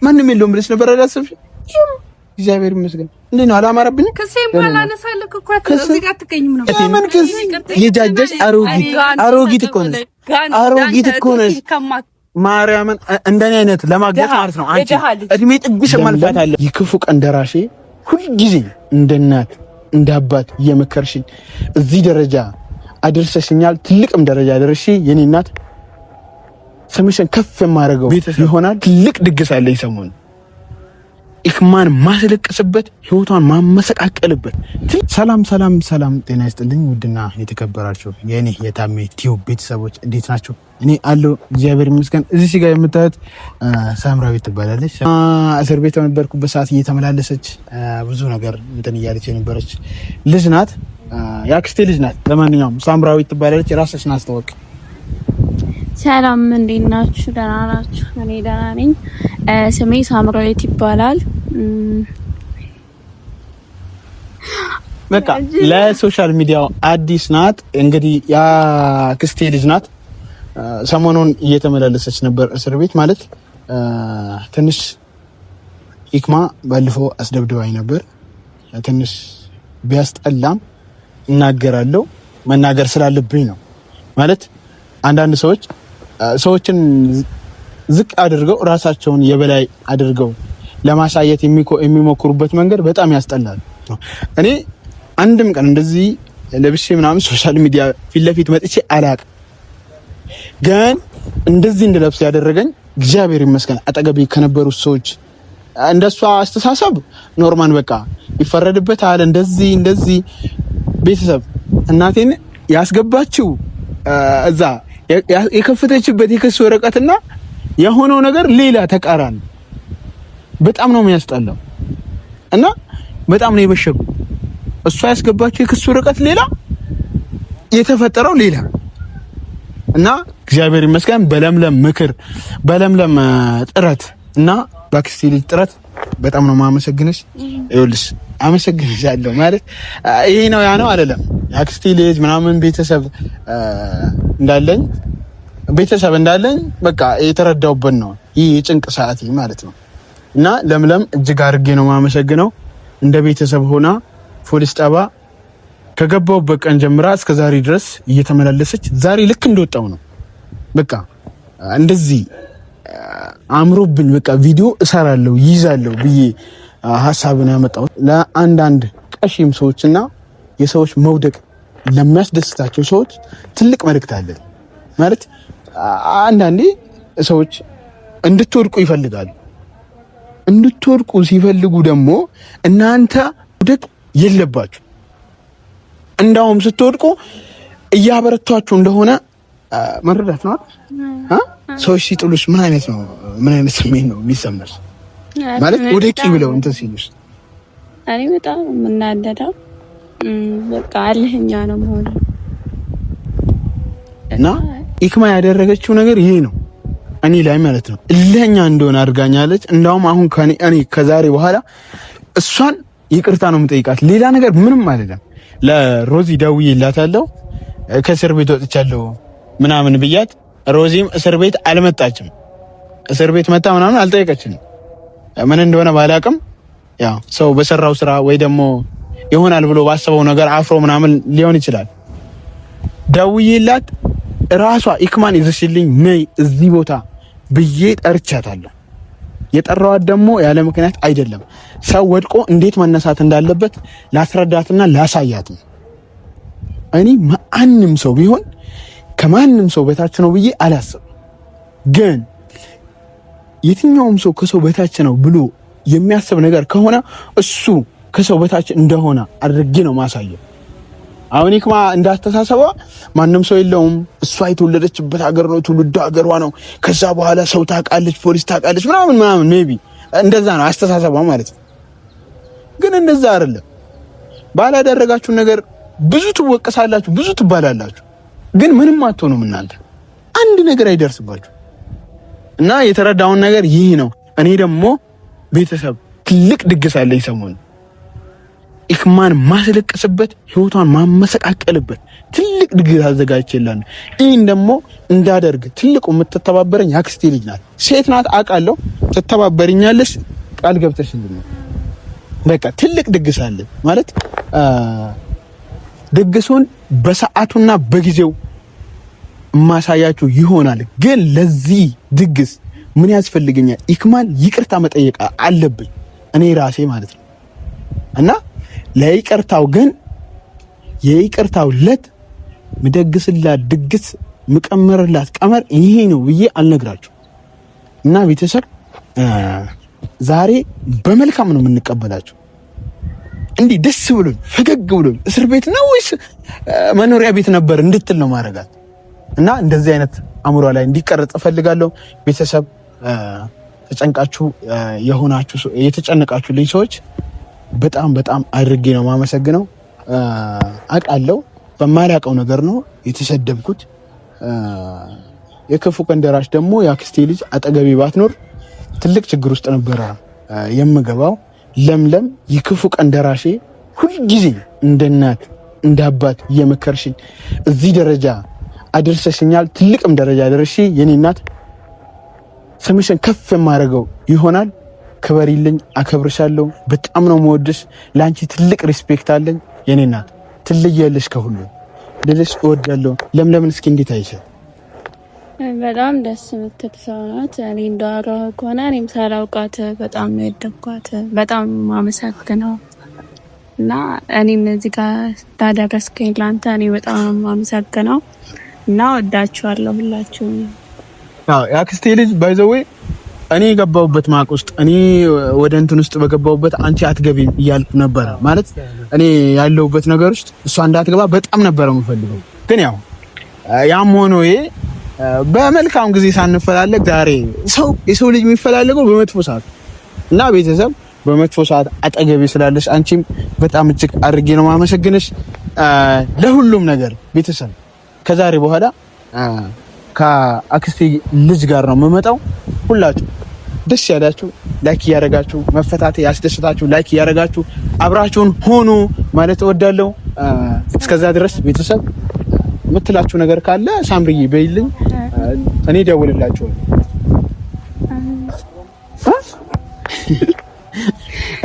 ማንም የለውም ብለሽ ነበር አላሰብሽ? እግዚአብሔር ይመስገን። እንዴ ነው አላማረብኝ? ከሴም ባላነሳልክ እኮ እዚህ ጋር አትገኝም ነው። ምን ከስ የጃጃሽ አሮጊት እኮ ነሽ። ማርያምን እንደኔ አይነት ለማግኘት ማለት ነው። አንቺ እድሜ ጥግሽ ማልፋት አለ። ይክፉ ቀን ደራሼ ሁሉ ጊዜ እንደ እናት እንደ አባት እየመከርሽኝ እዚህ ደረጃ አድርሰሽኛል። ትልቅም ደረጃ አድርሺ የኔ እናት። ስምሽን ከፍ የማደርገው ይሆናል። ትልቅ ድግስ አለኝ ሰሞኑን ኢክማን ማስለቅስበት ህይወቷን ማመሰቃቀልበት። ሰላም ሰላም ሰላም፣ ጤና ይስጥልኝ ውድና የተከበራችሁ የኔ የታሜ ቲዩብ ቤተሰቦች እንዴት ናችሁ? እኔ አለሁ እግዚአብሔር ይመስገን። እዚህ ጋር የምታዩት ሳምራዊት ትባላለች። እስር ቤት በነበርኩበት ሰዓት እየተመላለሰች ብዙ ነገር እንትን እያለች የነበረች ልጅ ናት። የአክስቴ ልጅ ናት። ለማንኛውም ሳምራዊት ትባላለች። ራስሽን አስተዋውቂ። ሰላም እንዴት ናችሁ? ደህና ናችሁ? እኔ ደህና ነኝ። ስሜ ሳምራዊት ይባላል። በቃ ለሶሻል ሚዲያው አዲስ ናት። እንግዲህ የአክስቴ ልጅ ናት። ሰሞኑን እየተመላለሰች ነበር እስር ቤት ማለት ትንሽ ኢክማ ባለፈው አስደብድባኝ ነበር። ትንሽ ቢያስጠላም እናገራለሁ። መናገር ስላለብኝ ነው ማለት አንዳንድ ሰዎችን ዝቅ አድርገው ራሳቸውን የበላይ አድርገው ለማሳየት የሚሞክሩበት መንገድ በጣም ያስጠላል። እኔ አንድም ቀን እንደዚህ ለብሼ ምናምን ሶሻል ሚዲያ ፊት ለፊት መጥቼ አላውቅም። ግን እንደዚህ እንድለብስ ያደረገኝ እግዚአብሔር ይመስገን አጠገቤ ከነበሩት ሰዎች እንደሷ አስተሳሰብ ኖርማን በቃ ይፈረድበታል። እንደዚህ ቤተሰብ እናቴን ያስገባችው እዛ የከፈተችበት የክስ ወረቀትና የሆነው ነገር ሌላ ተቃራኒ። በጣም ነው የሚያስጠላው እና በጣም ነው የበሸጉ። እሷ ያስገባችው የክስ ወረቀት ሌላ፣ የተፈጠረው ሌላ እና እግዚአብሔር ይመስገን በለምለም ምክር በለምለም ጥረት እና በአክስቴ ልጅ ጥረት በጣም ነው የማመሰግንሽ። ይኸውልሽ አመሰግንሻለሁ ማለት ይሄ ነው ያ ነው አይደለም። የአክስቴ ልጅ ምናምን ቤተሰብ እንዳለኝ በቃ የተረዳውበት ነው ይህ የጭንቅ ሰዓት ማለት ነው። እና ለምለም እጅግ አድርጌ ነው የማመሰግነው። እንደ ቤተሰብ ሆና ፖሊስ ጣቢያ ከገባሁበት ቀን ጀምራ እስከ ዛሬ ድረስ እየተመላለሰች ዛሬ ልክ እንደወጣው ነው በቃ እንደዚህ አምሮብኝ በቃ ቪዲዮ እሰራለሁ ይዛለሁ ብዬ ሐሳብን ያመጣው ለአንዳንድ ቀሺም ሰዎችና የሰዎች መውደቅ ለሚያስደስታቸው ሰዎች ትልቅ መልእክት አለ ማለት አንዳንዴ ሰዎች እንድትወድቁ ይፈልጋሉ። እንድትወድቁ ሲፈልጉ ደግሞ እናንተ ውደቅ የለባችሁ። እንዳውም ስትወድቁ እያበረቷችሁ እንደሆነ መረዳት ነው። ሰዎች ሲጥሉሽ ምን አይነት ስሜት ነው የሚሰማሽ? ማለት ወደቂ ብለው እንትን ሲሉሽ እኔ በጣም የምናደደው በቃ አለህኛ ነው መሆኑ እና ኢክማ ያደረገችው ነገር ይሄ ነው እኔ ላይ ማለት ነው እልህኛ እንደሆነ አድርጋኛለች። እንዳውም አሁን እኔ ከዛሬ በኋላ እሷን ይቅርታ ነው የምጠይቃት፣ ሌላ ነገር ምንም አይደለም። ለሮዚ ደውዬላታለሁ ከእስር ቤት ወጥቻለሁ ምናምን ብያት፣ ሮዚም እስር ቤት አልመጣችም። እስር ቤት መጣ ምናምን አልጠየቀችንም። ምን እንደሆነ ባላቅም ያው ሰው በሰራው ስራ ወይ ደግሞ ይሆናል ብሎ ባሰበው ነገር አፍሮ ምናምን ሊሆን ይችላል። ደውዬላት ራሷ ኢክማን ይዘሽልኝ ነይ እዚህ ቦታ ብዬ ጠርቻታለሁ። የጠራዋት ደግሞ ያለ ምክንያት አይደለም። ሰው ወድቆ እንዴት መነሳት እንዳለበት ላስረዳትና ላሳያት ነው። እኔ ማንም ሰው ቢሆን ከማንም ሰው በታች ነው ብዬ አላስብም። ግን የትኛውም ሰው ከሰው በታች ነው ብሎ የሚያስብ ነገር ከሆነ እሱ ከሰው በታች እንደሆነ አድርጌ ነው ማሳየው። አሁን ኢክማ እንዳስተሳሰባ ማንም ሰው የለውም፣ እሷ የተወለደችበት ሀገር ነው፣ ትውልዱ ሀገሯ ነው። ከዛ በኋላ ሰው ታውቃለች፣ ፖሊስ ታውቃለች ምናምን ሜቢ እንደዛ ነው አስተሳሰባ ማለት ነው። ግን እንደዛ አይደለም። ባላደረጋችሁ ነገር ብዙ ትወቀሳላችሁ፣ ብዙ ትባላላችሁ። ግን ምንም አትሆኑም እናንተ። አንድ ነገር አይደርስባችሁ እና የተረዳውን ነገር ይህ ነው። እኔ ደግሞ ቤተሰብ ትልቅ ድግስ አለኝ ሰሞኑን። ኢክማን ማስለቀስበት ህይወቷን ማመሰቃቀልበት ትልቅ ድግስ አዘጋጅቼላን ይሄን ደግሞ እንዳደርግ ትልቁ የምትተባበረኝ ያክስቴ ልጅ ናት። ሴት ናት አውቃለሁ። ትተባበሪኛለሽ ቃል ገብተሽልኝ በቃ ትልቅ ድግስ አለ ማለት ድግሱን በሰዓቱና በጊዜው ማሳያችሁ ይሆናል። ግን ለዚህ ድግስ ምን ያስፈልገኛል? ኢክማን ይቅርታ መጠየቅ አለብኝ እኔ ራሴ ማለት ነው። እና ለይቅርታው ግን የይቅርታው ለት ምደግስላት ድግስ ምቀመርላት ቀመር ይሄ ነው ብዬ አልነግራችሁ። እና ቤተሰብ ዛሬ በመልካም ነው የምንቀበላችሁ። እንዲህ ደስ ብሎኝ ፈገግ ብሎኝ እስር ቤት ነው ወይስ መኖሪያ ቤት ነበር እንድትል ነው ማረጋት። እና እንደዚህ አይነት አእምሮ ላይ እንዲቀረጽ ፈልጋለሁ። ቤተሰብ ተጨንቃችሁ የሆናችሁ የተጨነቃችሁ ልጅ ሰዎች በጣም አድርጌ ነው ማመሰግነው። አውቃለሁ በማላውቀው ነገር ነው የተሰደብኩት። የክፉ ቀን ደራሽ ደግሞ ያክስቴ ልጅ አጠገቤ ባትኖር ትልቅ ችግር ውስጥ ነበረ የምገባው። ለምለም የክፉ ቀን ደራሼ ሁልጊዜ እንደ እናት እንደ አባት እየመከርሽኝ እዚህ ደረጃ አድርሰሽኛል። ትልቅም ደረጃ ደርሼ የኔ እናት ስምሽን ከፍ የማደርገው ይሆናል። ክበሪልኝ፣ አከብርሻለሁ። በጣም ነው የምወድሽ። ለአንቺ ትልቅ ሪስፔክት አለኝ የኔ እናት። ትለያለሽ ከሁሉ ልልሽ እወዳለሁ። ለምለምን እስኪ እንዴት አይሻል? በጣም ደስ የምትል ሰው ናት። እኔ እንዳወራሁ ከሆነ እኔም ሳላውቃት በጣም ነው የወደድኳት። በጣም ማመሰግነው እና እኔም እዚህ ጋር ታደረስከኝ ላንተ እኔ በጣም ማመሰግነው እና ወዳችኋለሁ ሁላችሁም። ያክስቴ ልጅ ባይዘዌ እኔ የገባሁበት ማቅ ውስጥ እኔ ወደ እንትን ውስጥ በገባሁበት አንቺ አትገቢም እያልኩ ነበረ። ማለት እኔ ያለሁበት ነገር ውስጥ እሷ እንዳትገባ በጣም ነበረ የምፈልገው። ግን ያም ሆኖ በመልካም ጊዜ ሳንፈላለግ ዛሬ የሰው ልጅ የሚፈላለገው በመጥፎ ሰዓት እና ቤተሰብ በመጥፎ ሰዓት አጠገቤ ስላለሽ አንቺም በጣም እጅግ አድርጌ ነው ማመሰግንሽ ለሁሉም ነገር። ቤተሰብ ከዛሬ በኋላ ከአክስቴ ልጅ ጋር ነው የምመጣው። ሁላችሁ ደስ ያላችሁ ላይክ ያረጋችሁ፣ መፈታቴ ያስደስታችሁ ላይክ ያረጋችሁ አብራችሁን ሆኑ ማለት እወዳለሁ። እስከዛ ድረስ ቤተሰብ የምትላችሁ ነገር ካለ ሳምሪዬ በይልኝ፣ እኔ ደውልላችኋለሁ።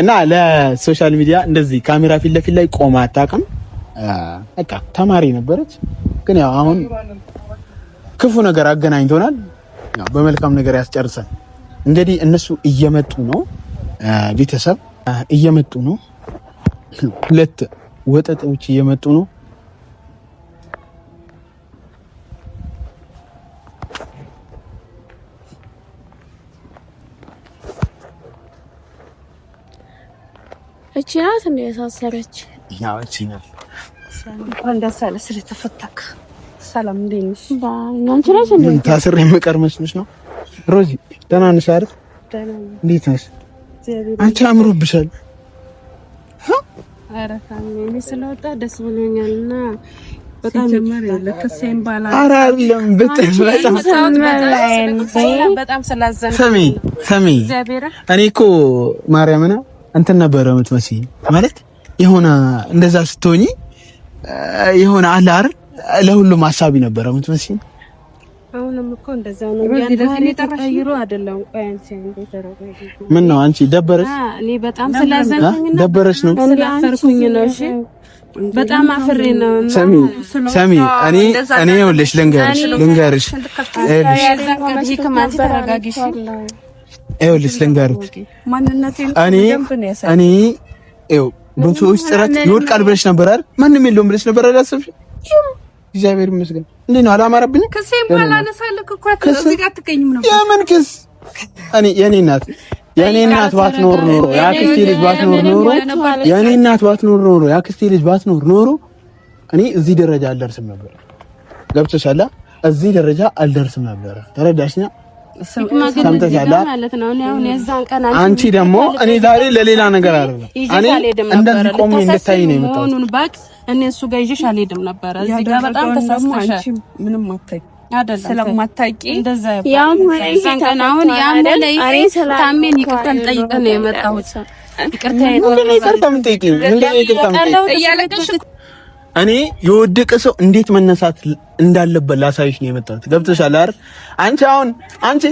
እና ለሶሻል ሚዲያ እንደዚህ ካሜራ ፊት ለፊት ላይ ቆማ አታውቅም። በቃ ተማሪ ነበረች። ግን ያው አሁን ክፉ ነገር አገናኝቶናል። ያው በመልካም ነገር ያስጨርሰን። እንግዲህ እነሱ እየመጡ ነው፣ ቤተሰብ እየመጡ ነው። ሁለት ወጠጤዎች እየመጡ ነው። እቺ ናት እንደ ያሳሰረች። ያው እቺ ናት። እንኳን ደስ አለህ ስለተፈታክ። ሰላም እንዴት ነሽ? አንቺ ነሽ እንዴ? ታስሬ የምቀር መስሎሽ ነው? ሮዚ ደህና ነሽ አይደል? ደህና ነኝ። እንዴት ነሽ? አንቺ አምሮብሻል። ኧረ እኔ ስለወጣ ደስ ብሎኛልና በጣም ለከሰም ባላ አራለም በጣም ስላዘነ ሰሚ እኔ እኮ ማርያምና እንትን ነበረ የምትመስይ ማለት የሆነ እንደዛ ስትሆኚ የሆነ አለ አይደል ለሁሉም ሐሳቢ ነበረ የምትመስይ። አሁንም እኮ እንደዛው ነው። ያንተ ተቀይሮ አይደለም። ቆይ አንቺ ምን ነው አንቺ ደበረሽ? እኔ በጣም ስላዘንኩኝና ደበረሽ ነው ስላፈርኩኝ ነው። እሺ በጣም አፍሬ ነው። ሰሚ እኔ ይኸውልሽ ልንገርሽ ይኸውልሽ ልንገርሽ እኔ ይኸው በሰዎች ጥረት ይወድቃል ብለሽ ነበር አይደል? ማንም የለውም ብለሽ ነበር አላሰብሽ? እግዚአብሔር ይመስገን። እንዴ ነው አላማረብኝም? ከሴም ባላነሳልክ እኮ እዚህ ጋር አትገኝም ነበር። የምን ክስ? የኔ እናት ባትኖር ኖሮ ያክስቴ ልጅ ባትኖር ኖሮ የኔ እናት ባትኖር ኖሮ ያክስቴ ልጅ ባትኖር ኖሮ እኔ እዚህ ደረጃ አልደርስም ነበር። ገብቶሻል? እዚህ ደረጃ አልደርስም ነበር። ተረዳሽኛ? ሰምተሻል ማለት ነው። እኔ አሁን የዛን ቀን አንቺ ደግሞ እኔ ዛሬ ለሌላ ነገር አይደለም እኔ እንደዚህ ቆሜ እንድታይ ነው የመጣሁት። እኔ እሱ ጋር ይዤሽ አልሄድም ነበር። እዚህ ጋር በጣም ተሳስተሻል። ምንም አታይ ስለማታውቂ ያም ሆነ አሁን ያም ሆነ ታሜን ይቅርታ ልጠይቅህ ነው የመጣሁት። እኔ የወደቀ ሰው እንዴት መነሳት እንዳለበት ላሳይሽ ነው የመጣሁት። ገብቶሻል አይደል? አንቺ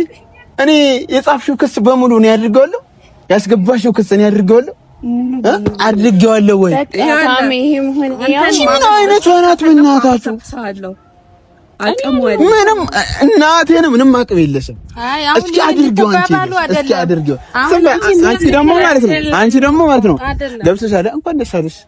እኔ የጻፍሽው ክስ በሙሉ ነው ያድርገዋለሁ፣ ያስገባሽው ክስ ነው ያድርገዋለሁ አድርጌዋለሁ ወይ? ምን አይነት ወናት በእናታችሁ ምንም እናቴን ምንም አቅም የለሽም። እስኪ አድርጊው እስኪ አድርጊው። አንቺ ደግሞ ማለት ነው ገብቶሻል። እንኳን ደስ አለሽ።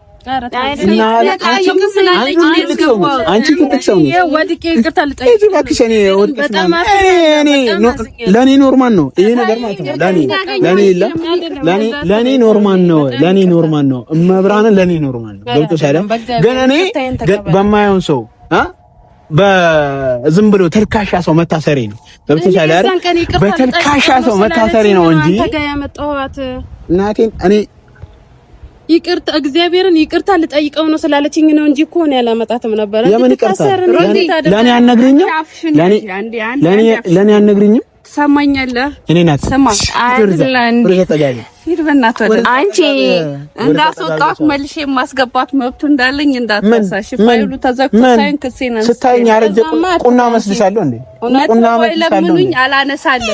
ለኔ ኖርማል ነው ይሄ ነገር ማለት ነው። ለኔ ኖርማል ነው መብራንን ለኔ ኖርማል ነው። ገብቶሻል። ግን እኔ በማየውን ሰው በዝም ብሎ ተልካሻ ሰው መታሰሪ ነው። ገብቶሻል አይደል? በተልካሻ ሰው መታሰሪ ነው እንጂ እናቴን እኔ ይቅርታ እግዚአብሔርን ይቅርታ ልጠይቀው ነው ስላለችኝ ነው እንጂ እኮ ነው ያላመጣትም ነበር። ለምን ይቅርታ ለኔ አነግሪኝም? ለኔ አነግሪኝም? ትሰማኛለህ? እኔ ናት ሰማ አንቺ እንዳስወጣት መልሼ ማስገባት መብቱ እንዳለኝ እንዳትሳሽ። ፋይሉ ተዘግቶ ሳይን ክሴና ስታይኝ ያረጀ ቁና መስልሻለሁ እንዴ? ቁና መስልሻለሁ። አላነሳለሁ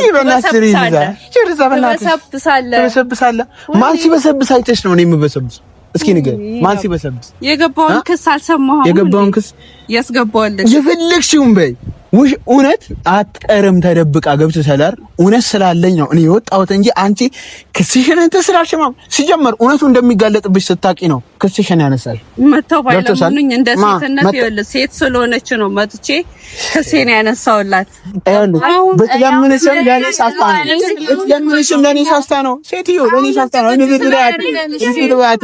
በሰብሳለሁ። ማን ሲበሰብስ አይተሽ ነው እኔ የምበሰብስ? እስኪ ንገር፣ ማን ሲበሰብስ? የገባውን ክስ አልሰማሁም። የገባውን ክስ ያስገባዋለሽ የፈለግሽውን በይ። እውነት አትቀርም ተደብቃ። ገብቶሻል አይደል? እውነት ስላለኝ ነው እኔ የወጣሁት እንጂ አንቺ ክስሽን እንትን ስላልሽማም ሲጀመር እውነቱ እንደሚጋለጥብሽ ስታቂ ነው ክስሽን ያነሳል። መተው ባይለምኑኝ እንደ ሴትነት ይኸውልህ፣ ሴት ስለሆነች ነው መጥቼ ክሴን ያነሳውላት። በትለምንሽም ለኔ ሳስታ ነው ሴትዮ፣ ለኔ ሳስታ ነው። እኔ ቤት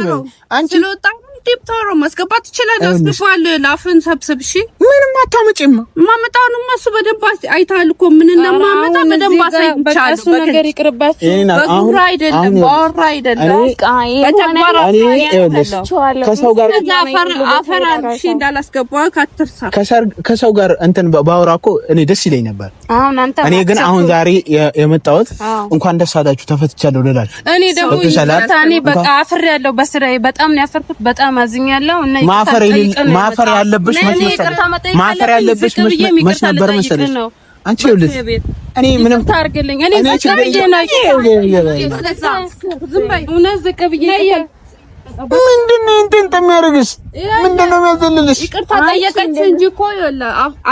ነው አንቺ ስለወጣ ዲፕቶሮ ማስገባት ይችላል። አስገባለሁ። ላፍን ሰብስብ። እሺ ምንም አታመጪም። ማመጣውንም እሱ በደንብ አይታል እኮ ምን እንደማመጣ በደንብ አሳይቻለሁ። እሱ ነገር ይቅርባት። በጉራ አይደለም ባወራ አይደለም በተግባር ከሰው ጋር አፈር አልሽ እንዳላስገባው ካትርሳ ከሰው ጋር እንትን ባወራ እኮ እኔ ደስ ይለኝ ነበር። እኔ ግን አሁን ዛሬ የመጣሁት እንኳን ደስ አላችሁ ተፈትቻለሁ ልላችሁ። እኔ ደግሞ ታኔ በቃ አፍር ያለው በስራዬ በጣም ነው ያፈርኩት። በጣም አዝኛለሁ እና ማፈር ያለብሽ መች ነበር መሰለሽ? አንቺ ይኸውልሽ እኔ ምንም ታርግልኝ እኔ ዝቅ ብዬ ምንድነው እንትን የሚያደርግሽ? ምንድነው የሚያዘልልሽ? ይቅርታ ጠየቀች እንጂ እኮ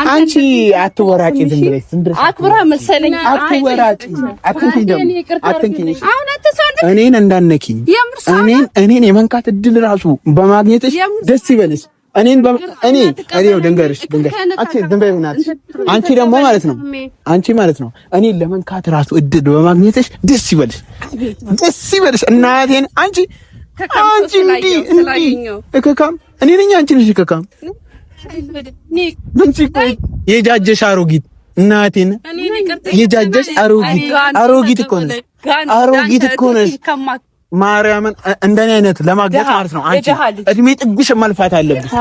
አንቺ አትወራቂ። ዝም ብለሽ አክብራ መሰለኝ አትወራቂ። አትንኪኝ። እኔን እንዳትነኪኝ። እኔን የመንካት እድል ራሱ በማግኘትሽ ደስ ይበልሽ። አንቺ ደግሞ ማለት ነው እኔን ለመንካት ራሱ እድል በማግኘትሽ ደስ ይበልሽ። እናቴን አንቺ እንዲህ እከካም እኔ ነኝ። አንቺ ነሽ እከካም። የጃጀሽ አሮጊት እናቴን የጃጀሽ አሮጊት እኮ ነሽ። ማርያምን እንደኔ አይነት ለማግኘት ማለት ነው አንቺ እድሜ ጥግሽ ማልፋት አለብሽ።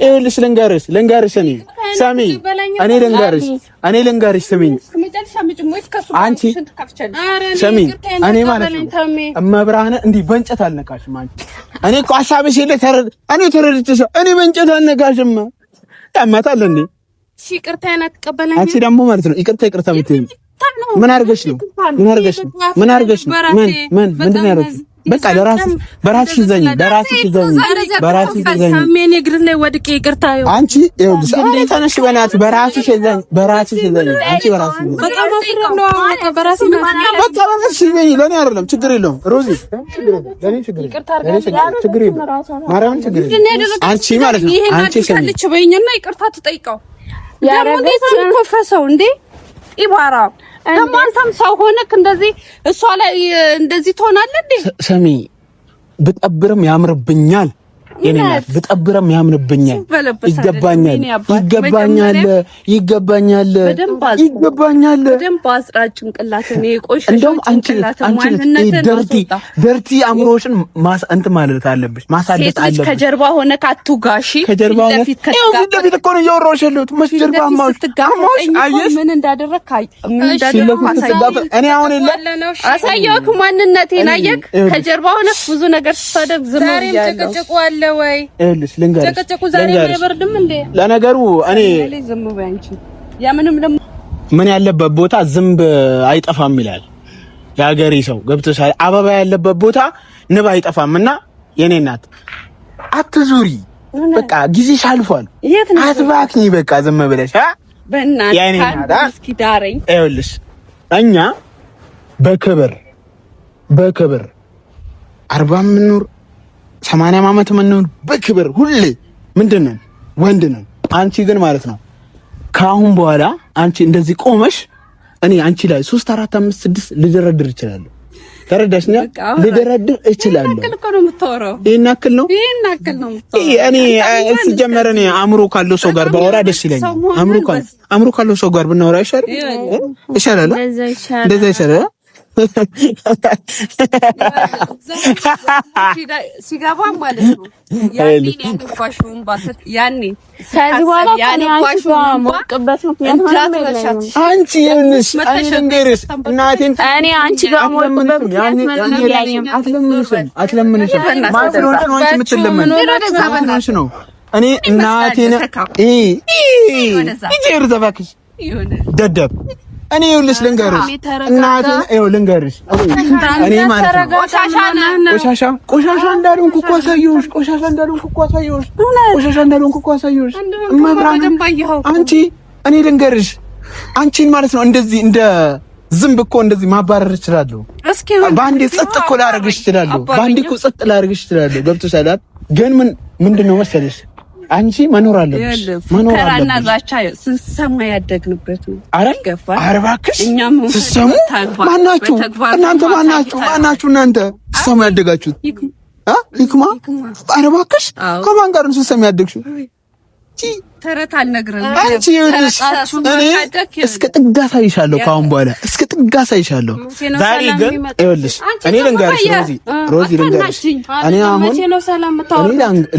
ይኸውልሽ ልንገርሽ ሰሚ እኔ ልንገርሽ ስሚኝ አንቺ ሰሚ እኔ ማለት ነው መብራህን እንዲህ በእንጨት አልነካሽም። እኔ እኮ ሀሳብሽ የለ እኔ ተረድቼሽ እኔ በእንጨት አልነካሽም። ያማታል እንዴ? ይቅርታ ያናቀበለኝ አንቺ ደግሞ ማለት ነው ይቅርታ የምትይኝ ምን አድርገሽ ነው? ምንድን ነው ያደረግሽው? በቃ በራስሽ ዘኝ። ሳሜን እግር ላይ ወድቄ ይቅርታ አንቺ ይኸውልሽ ተነሽ በእናትሽ በራስሽ ዘኝ። አንቺ በራስሽ ዘኝ። በራስሽ ዘኝ። ለኔ አይደለም ችግር የለውም ሮዚ፣ ችግር የለውም ማርያምን ችግር የለውም። አንቺ ማለት ነው አንቺ ሰልች በእኛና ይቅርታ ትጠይቀው ያረጋችሁ ኮፈሰው እንዴ ኢባራ ደግሞ አንተም ሰው ሆነክ እንደዚህ እሷ ላይ እንደዚህ ትሆናለህ እንዴ? ሰሚ ብጠብርም ያምርብኛል። የኔናት ብጠብረም ያምንብኛል። ይገባኛል። በደንብ አስራጭ ጭንቅላትን የቆሸሸው ጭንቅላትን ደርቲ አእምሮሽን እንት ማለት አለብሽ፣ ማሳደስ አለብሽ። ከጀርባ ሆነ ካቱጋሺ ከጀርባ ሆነ ፊት እኮ ነው እያወራሁሽ ያለሁት። መስጀርባ ምን እንዳደረክ እኔ አሁን አሳየውክ ማንነቴን አየክ። ከጀርባ ሆነ ብዙ ነገር ስታደርግ ዝም ብያለሁ። ጭቅጭቁ አለ ወይ? ጭቅጭቁ ዛሬ አይበርድም እንዴ? ለነገሩ እኔ ዝም በያንቺ ያምንም ደግሞ ምን ያለበት ቦታ ዝንብ አይጠፋም ይላል የሀገሬ ሰው። ገብቶሻል? አበባ ያለበት ቦታ ንብ አይጠፋምና የኔ እናት አትዙሪ። በቃ ጊዜሽ አልፏል። አትባክኝ። በቃ ዝም ብለሽ በእናትህ እስኪ ዳረኝ። ይኸውልሽ እኛ በክብር 40 ምንኖር 80 ዓመት ምንኖር በክብር ሁሌ ምንድነው ወንድ ነን። አንቺ ግን ማለት ነው ከአሁን በኋላ አንቺ እንደዚህ ቆመሽ እኔ አንቺ ላይ 3 4 5 6 ልደረድር እችላለሁ። ተረዳሽኛ? ልደረድር እችላለሁ። ይሄን አክል ነው። እኔ ሲጀመር እኔ አእምሮ ካለው ሰው ጋር ባወራ ደስ ይለኛል። አእምሮ ካለው ሰው ጋር ብናወራ ይሻላል። እንደዛ ይሻላል። ሲገባ ማለት ነው ያኔ ከዚህ በኋላ አንቺ የምንሽ አንንገርስ እናቴን እኔ አንቺ ጋር አትለምንሽም ነው እኔ እናቴን ደደብ እኔ ይኸውልሽ ልንገርሽ እናቴን ልንገርሽ እኔ ማለት ነው ቆሻሻ እንዳልሆንኩ እኮ አሳየሁሽ እመብራን አንቺ እኔ ልንገርሽ አንቺን ማለት ነው እንደዚህ እንደ ዝንብ እኮ እንደዚህ ማባረር እችላለሁ። በአንዴ ጸጥ እኮ ላደርግሽ እችላለሁ። ገብቶሻል? ግን ምንድነው መሰለሽ አንቺ መኖር አለብሽ። ተራና ዛቻ ስንሰማ ያደግንበት ነው። ኧረ እባክሽ ስሰሙ ማናችሁ እናንተ ስሰሙ ያደጋችሁት? ይክማ ኧረ እባክሽ ከማን ጋር ነው ስሰሙ ያደግሽው? ተረት አልነግረን አንቺ ይኸውልሽ እኔ እስከ ጥግ አሳይሻለሁ። ከአሁን በኋላ እስከ ጥግ አሳይሻለሁ። ዛሬ ግን ይኸውልሽ እኔ ልንገርሽ ሮዚ ልንገርሽ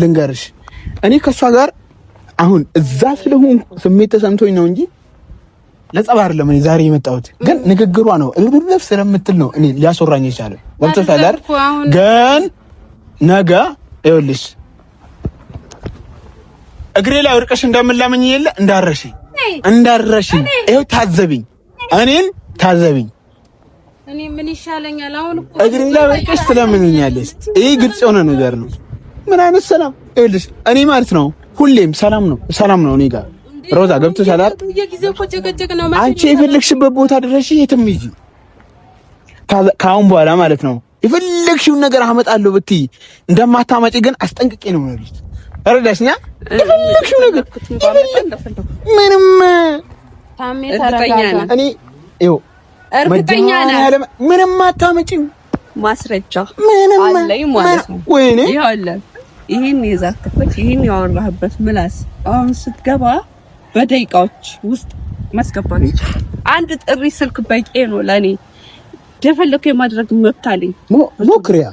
ልንገርሽ እኔ ከሷ ጋር አሁን እዛ ስለሆንኩ ስሜት ተሰምቶኝ ነው እንጂ ለጸብ አይደለም እኔ ዛሬ የመጣሁት። ግን ንግግሯ ነው እልብልብ ስለምትል ነው እኔ ሊያስወራኝ የቻለው። ወጥቶሻል አይደል? ግን ነገ ይኸውልሽ እግሬ ላይ ወርቀሽ እንደምንለምኝ የለ እንዳረሺ ይኸው ታዘቢኝ፣ እኔን ታዘቢኝ። እኔ ምን ይሻለኛል አሁን? እግሬ ላይ ወርቀሽ ስለምንኛለሽ። ይሄ ግልጽ የሆነ ነገር ነው። ምን አይነት ሰላም ይኸውልሽ እኔ ማለት ነው ሁሌም ሰላም ነው እኔ ጋር ሮዛ። ገብቶሻል አይደል? አንቺ የፈለግሽበት ቦታ ድረሽ የትም ሂጂ። ከአሁን በኋላ ማለት ነው የፈለግሽውን ነገር አመጣለሁ ብትይ እንደማታመጪ ግን አስጠንቅቄ ነው የምነግርሽ። ረዳሽኛ? የፈለግሽው ነገር ምንም እኔ እርግጠኛ ነኝ ምንም አታመጪም። ማስረጃ ምንም አለኝ ማለት ነው። ወይኔ ይሄን የዛክበት ይሄን ያወራህበት ምላስ አሁን ስትገባ በደቂቃዎች ውስጥ ማስገባት ይችላል። አንድ ጥሪ ስልክ በቂ ነው ለኔ። የፈለኩ የማድረግ መብት አለኝ። ሞክሪያ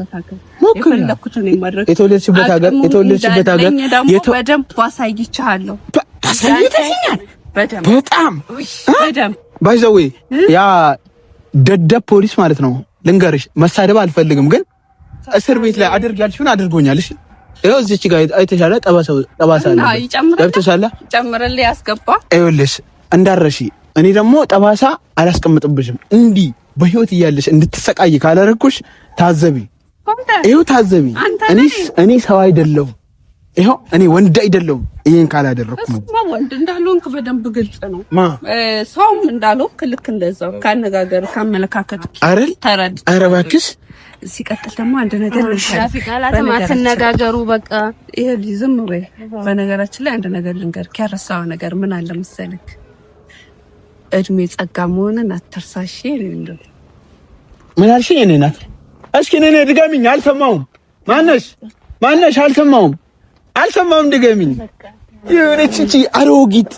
የፈለኩትን የማድረግ የተወለድሽበት ሀገር በደንብ አሳይቻለሁ። ታሳይተኛል በጣም ባይ ዘ ዌይ ያ ደደብ ፖሊስ ማለት ነው ልንገርሽ፣ መሳደብ አልፈልግም ግን እስር ቤት ላይ አድርግ ያልሽውን አድርጎኛል። እሺ ይኸው እዚች ጋር አይተሻለ ጠባሳ አለ። ገብተሻለ ጨምረልኝ ያስገባ ይኸውልሽ እንዳረሺ እኔ ደግሞ ጠባሳ አላስቀምጥብሽም። እንዲህ በህይወት እያለሽ እንድትሰቃይ ካላረኩሽ ታዘቢ። ይኸው ታዘቢ። እኔ ሰው አይደለሁም። ይኸው እኔ ወንድ አይደለሁም። ይሄን ካላደረኩ ነው ወንድ እንዳልሆንክ በደንብ ግልጽ ነው። ሰውም እንዳልሆንክ ልክ እንደዛው ካነጋገር ካመለካከት አይደል? ኧረ እባክሽ። ሲቀጥል ደግሞ አንድ ነገር ሻፊ ቃላትም አትነጋገሩ። በቃ ይሄ ዝም በይ። በነገራችን ላይ አንድ ነገር ልንገር፣ ከረሳው ነገር ምን አለ መሰለክ፣ እድሜ ጸጋ መሆንን አትርሳሽ። ምን አልሽኝ? እኔ ናት። እስኪ እኔ ድጋሚኝ። አልሰማሁም። ማነሽ? አልሰማሁም። አልሰማም። ድገሚኝ። የሆነች እንጂ አሮጊት